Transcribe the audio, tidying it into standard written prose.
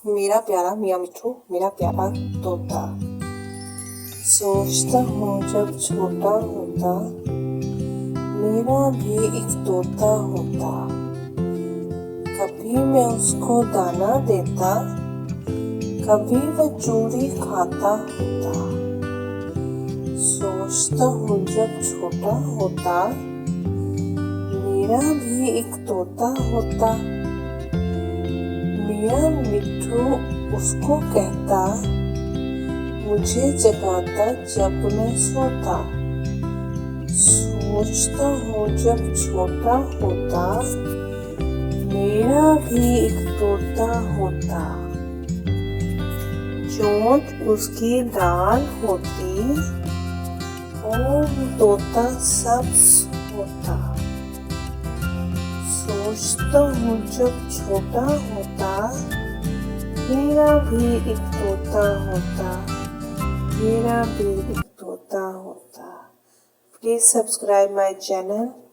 मेरा प्यारा मियाँ मिट्ठू, मेरा प्यारा तोता। सोचता हूँ जब छोटा होता, मेरा भी एक तोता होता। कभी मैं उसको दाना देता, कभी वह चूरी खाता होता। सोचता हूँ जब छोटा होता, मेरा भी एक तोता होता। मियाँ मिट्ठू उसको कहता, मुझे जगाता जब मैं सोता। सोचता हूँ जब छोटा होता, मेरा भी एक तोता होता। चोंच उसकी लाल होती और तोता सब्ज होता। सोचता हूँ जब छोटा होता, मेरा भी एक तोता होता। मेरा भी एक तोता होता। Please subscribe my channel.